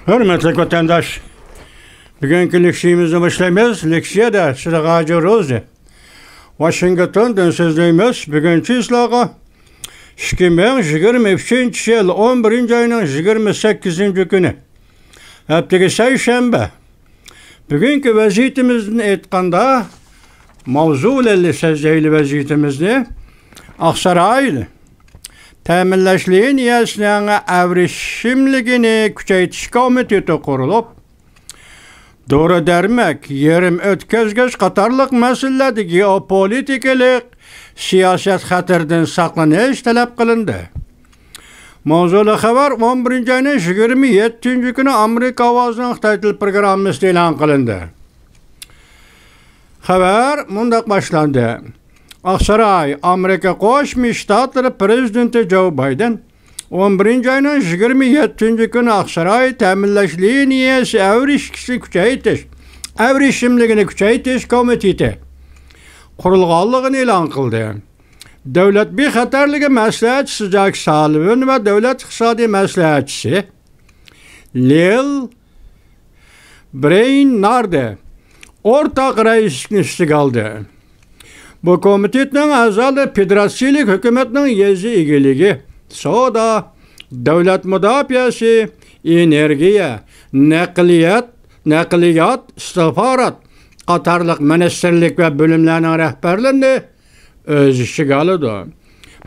Hürmetli vatandaş, bugünkü leksiyimizi başlayımız. Leksiye de Sıragacı Rozi. Washington'dan sözlüğümüz bugünkü islağa 2023 yıl 11. ayının 28. günü. Hepteki seyşembe. Bugünkü vaziyetimizin etkanda mavzul sözlüğüyle vaziyetimizni Aksaraylı təminləşliyin yəsnəğə əvrişimligini küçəytiş komiteti kurulup, doğru dermek, yerim ötközgöz qatarlıq məsələdi geopolitikalik siyaset xətirdən saqlanış tələb qılındı. Mavzulu xəbər 11. ayının 27. günü Amerika avazının Xitay programı elan qılındı. Xəbər mundaq başlandı. Aksaray, Amerika Koşmuş Ştatları Prezidenti Joe Biden 11. ayının 27. günü Aksaray təminləşliyi niyəsi əvrişimligini küçəytiş komiteti kurulğanlığını ilan qıldı. Devlet bir xəterligi məsləhətçisi Jack Sullivan ve devlet iqtisadi məsləhətçisi Lil Brainard ortak reisini istiqaldı. Bu komitetin azalı federasiyelik hükümetinin yezi ilgiligi, soda, devlet müdafiyası, enerjiye, nakliyat, istihbarat, qatarlıq ministerlik ve bölümlerinin rehberliğini öz işgalıdır.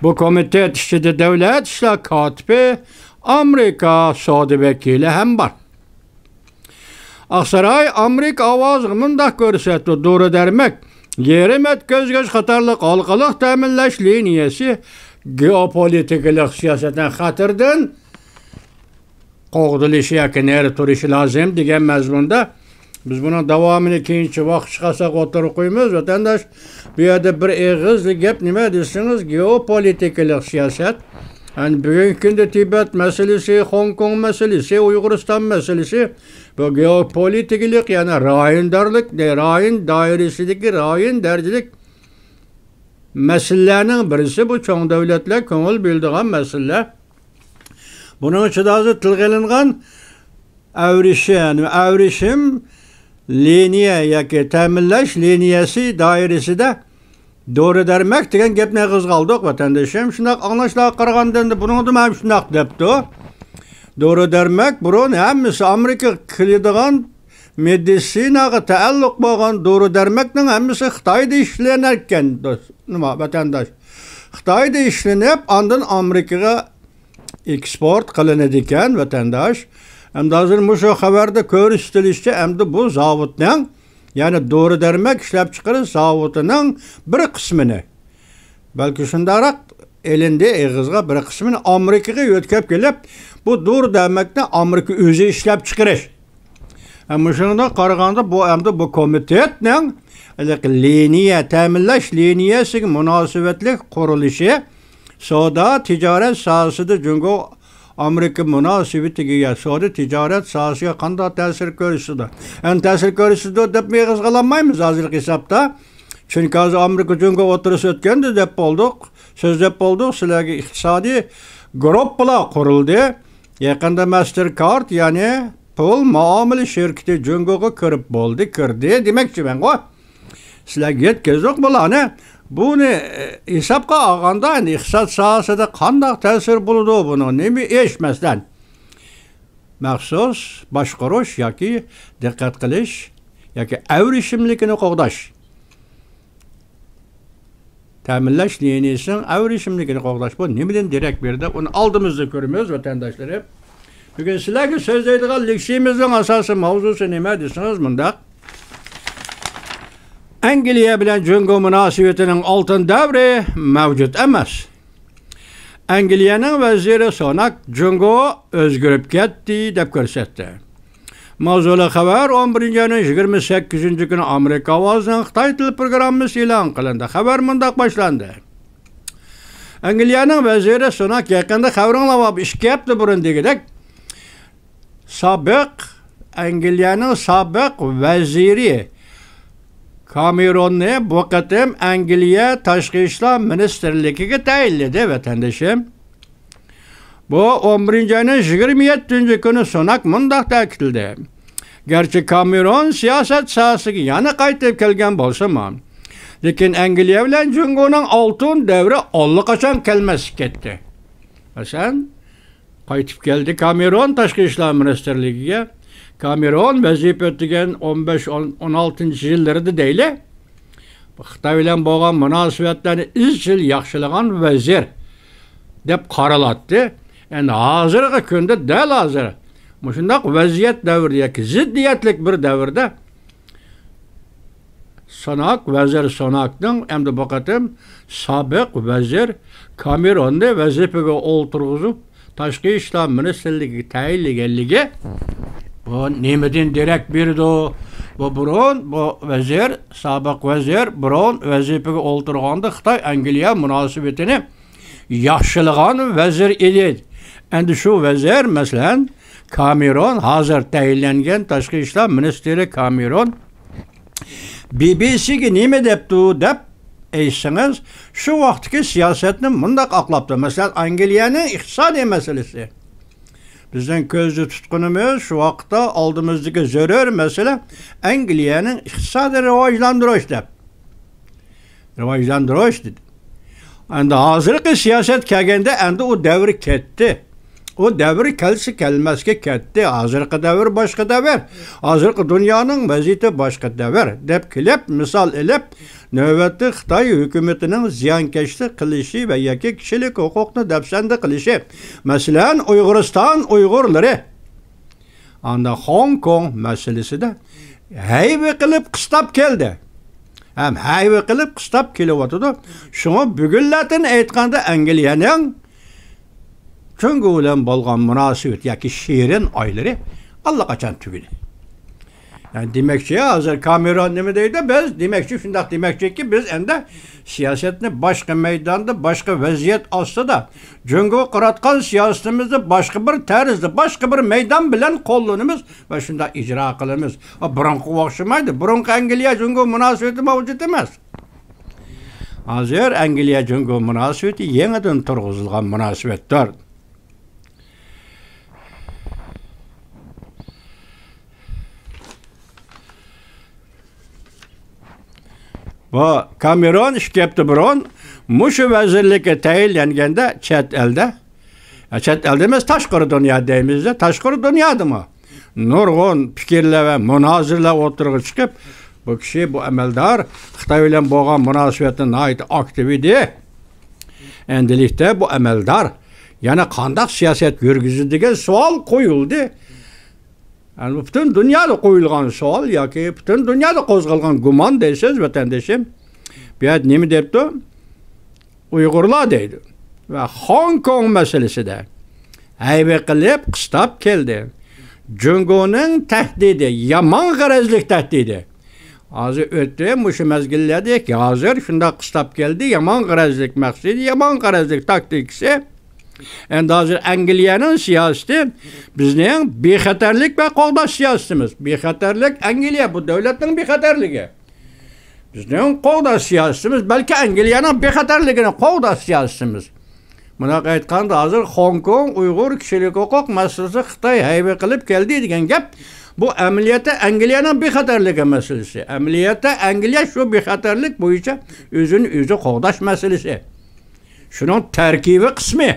Bu komitet işçide devlet işler katibi Amerika Saudi vekili hem var. Aksaray Amerika avazımında görsetdi, doğru dermek, yerim ötközgöz qatarlıq halqalıq təminləşliyi niyəsi geopolitikалық siyasetten xatırdan qoğduluşu yakın eri turuşu lazım degen məzmunda biz bunun davamını ikinci vaxt çıxasaq oturuq koyumuz. Vatandaş bu yerde bir eğizli gep nime dersiniz geopolitikалық siyaset. Yani bugünkünde Tibet meselesi, Hong Kong meselesi, Uyguristan meselesi bu geopolitiklik yani rayındarlık, rayın dairesideki rayın dercilik meselelerinin birisi bu çoğun devletler köngül bildiğin mesele. Bunun için de azı tılgılınğan əvrişim liniye yaki təminləş liniyesi dairesi de doğru dermek degen gep ne kızgaldık vatandaşım. Şundak anlaşıla qarğandan da bunu da hem şundak depti. Doğru dermek burun hemmisi Amerika kilidiğen medisinaga taalluk bolgan doğru dermekten hemmisi Xitayda işlenirken vatandaş. Xitayda işlenip andın Amerika'ya eksport kılınadigan vatandaş. Hem de hazır muşu haberde körüstülüşçe hem de bu zavutның yani doğru dermek işlep çıkarır zavutunun bir kısmını belki şundarak elinde eğizga bir kısmını Amerika'ya ötkep gelip bu doğru demekten Amerika özü işlep çıkarır. Ama şunda qaraganda bu hem de bu komitetning liniye təminləş liniyesi münasebetlik kuruluşu soda ticaret sahasıda çünkü Amerika münasebetiga ya soda ticaret sahasıga qanday ta'sir ko'rsatdi. Yani ta'sir ko'rsatdi deb qizg'alanmaymiz hozirgi hisobda. Chunki hozir Amerika junga o'tirish o'tganda deb bo'ldik, so'z deb bo'ldik, sizlarga iqtisodiy gruppalar qurildi. Yaqinda Mastercard yani pul muomala shirkati jungaga kirdi demakchi men qo'y. Sizlarga yetkazdik bularni. Bunu hesapqa alganda iqtisod sohasida qanday ta'sir bo'ladi buni nima eshitmasdan maxsus boshqarish yoki diqqat qilish yoki əvrişimlikini qo'g'dash ta'minlash liniyasining əvrişimlikini qo'g'dash bu nimadan derak berdi uni oldimizda ko'ramiz vatandoshlar. Bugun sizlarga so'zlaydigan leksiyamizning asosiy mavzusi nima desiniz bundaq Angliya bilan jungo münasebetining oltin davri mavjud emas. Angliyaning vaziri Sunak jungo o'zgarib ketdi deb ko'rsatdi. Mavzuli xabar 11. ayning 28. kuni Amerika ovozining Xitoy tili programmasi e'lon qilindi. Xabar mundaq boshlandi. Angliyaning vaziri Sunak yaqinda xabaringlab 2 hafta burun degidek Angliyaning sobiq vaziri Cameron'u bu qatim Angliya Tashqi ishlar ministerligiga tayinladi vatandoshim. Bu 11 ayının 27 günü sonak mundaq ta'kidledi. Gerçi Cameron siyaset sahasiga yana qaytib kelgan bo'lsa-mu, lekin Angliya bilan Jungoning oltin davri allaqachon kelmasib ketdi. Masalan, qaytib keldi Cameron tashqi ishlar ministrligiga. Cameron vazifa o'tagan 15-16 yillarida deyli. Xitoy bilan bo'lgan munosabatlarni izchil yaxshilagan vazir deb qaralatdi. Endi hozirgi kunda dal hozir shundaq vaziyat davrida, ziddiyatlik bir davrda vazir Sonakning endi bu qatim sobiq vazir Cameronni vazifaga o'ltirg'izib tashqi ishlar ministrligiga tayinlaganligi bu nimadan derak berdi? Bu vazir, sobiq vazir biron vazifaga o'ltirganda Xitoy Angliya munosabatini yaxshilagan vazir edi. Endi shu vazir masalan Cameron hozir tayinlangan tashqi ishlar ministri Cameron BBC'ga nima debdi deb aytsangiz, shu vaqtdagi siyosatni mundaq aqlabdi. Masalan, Angliyaning iqtisodiy masalasi. Bizning ko'zda tutqunimiz shu vaqtda oldimizdagi zarur masala Angliyaning iqtisodiy rivojlantirish deb. Rivojlantirish dedi. Endi hozirgi siyosat kelganda endi u davr ketdi. O davr kelsi kelmasga ketdi. Hozirgi davr boshqa davr. Hozirgi dunyoning vaziyati boshqa davr deb kelib misol ilib navbatda Xitoy hukumatining ziyonkashlik qilishi va yoki kishilik huquqni dafsanda qilishi. Masalan, Uyg'uriston Uyg'urlari anda Hong Kong masalasida hayva qilib qistab keldi. Ham hayva qilib qistab kelyotdi. Shuni bugunlardan aytganda Angliyaning Jungo bilan bo'lgan munosabat yoki shirin oylari allaqachon tugadi. Yani demakchi, hozir Cameron nima deydi? Biz demakchi shundaq demakchiki, biz endi siyosatni boshqa maydonda, boshqa vaziyat ostida Jungo qiratgan siyosatimizni boshqa bir tarzda, boshqa bir maydon bilan qo'llanamiz va shunda ijro qilamiz. Burunqi o'xshamaydi. Burunqi Angliya Jungo munosabati mavjud emas. Hozir Angliya Jungo munosabati yangidan turg'izilgan munosabatdir. Bu Cameron ishkepti biron mushu vazirlikka tayinlanganda chet elda emas tashqari dunyo deymizda, tashqari dunyodami nurg'un fikrlar va munozirlar o'tirg'i chiqib, bu kishi, bu amaldor Xitoy bilan bo'lgan munosabatni nihoyat aktiv edi. Endilikda bu amaldor yana qanday siyosat yurgizdi degan savol qo'yildi. Yani bütün dünyada qo'yilgan savol yoki bütün dünyada qo'zg'algan gumon deysiz vatandoshim. Bu yer nima debdi? Uyg'urlar deydi. Va Hong Kong masalasida hayba qilib qistab keldi. Jungoning tahdidi, yomon g'arazlik tahdidi. Hozir o'tdi, mushu mazgillardek, hozir shunda qistab keldi, yomon g'arazlik maqsadi, yomon g'arazlik taktikasi. Endi hozir Angliyaning siyosati bizning bexatarlik va qo'g'dash siyosatimiz. Bexatarlik Angliya bu davlatning bexatarligi. Bizning qo'g'dash siyosatimiz balki Angliyaning bexatarligini qo'g'dash siyosatimiz. Buna aytganda hozir Hong Kong Uyg'ur kishilik huquq masalasi Xitoy hayba qilib keldi degan gap bu amaliyotda Angliyaning bexatarligi masalasi. Amaliyotda Angliya shu bexatarlik bo'yicha o'zini o'zi qo'g'dash masalasi. Shuning tarkibi qismi.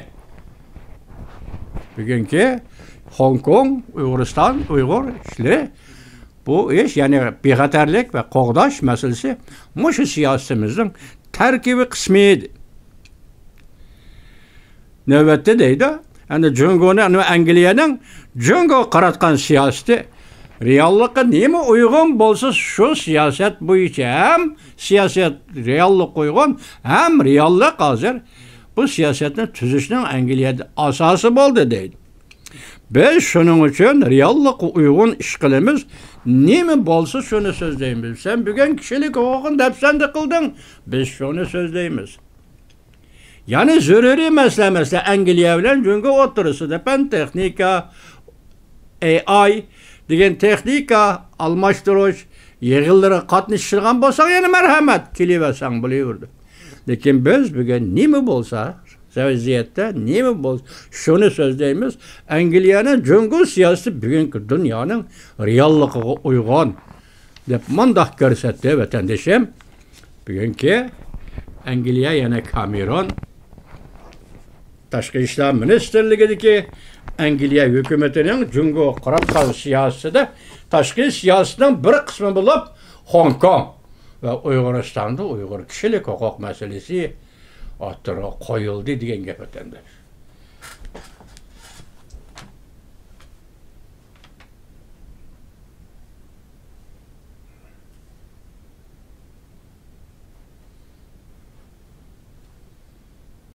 Bugungi Hong Kong, Uyg'uriston, Uyg'ur ishli bu ish, ya'ni bexatarlik va qo'g'dash masalasi mushu siyosatimizning tarkibi qismi edi. Navbatda deydi, endi Jungoning, Angliyaning Jungo qaratgan siyosati reallikqa nima uyg'un bo'lsa shu siyosat bo'yicha ham siyosat reallik qo'ygan, ham reallik hozir bu siyosatni tuzishning Angliyada asosi bo'ldi deydi. Biz shuning uchun reallikqa uyg'un ish qilamiz. Nima bo'lsa shuni so'zlaymiz. Sen bugun kishilik huquqini dafsanda qilding, biz shuni so'zlaymiz. Ya'ni zaruriy masala Angliya bilan Jungo o'tirisida fan texnika, AI degan texnika almashtirish yig'inlari qatnashtirgan bo'lsa, yana marhamat kelaversang bo'laverdi. Lekin biz bugun nima bo'lsa vaziyatda nima bo'lsa shuni so'zlaymiz. Angliyaning jungo siyosati bugungi dunyoning realligiga uyg'on deb mundaq ko'rsatdi vatandoshim. Bugungi Angliya yana Cameron Tashqi ishlar ministrligidagi Angliya hukumatining jungo qarab qolish siyosatida tashqi siyosatning bir qismi bo'lib Hong Kong va Uyg'uristonda Uyg'ur kishilik huquq masalasi o'tirib qo'yildi degan gap o'tandi.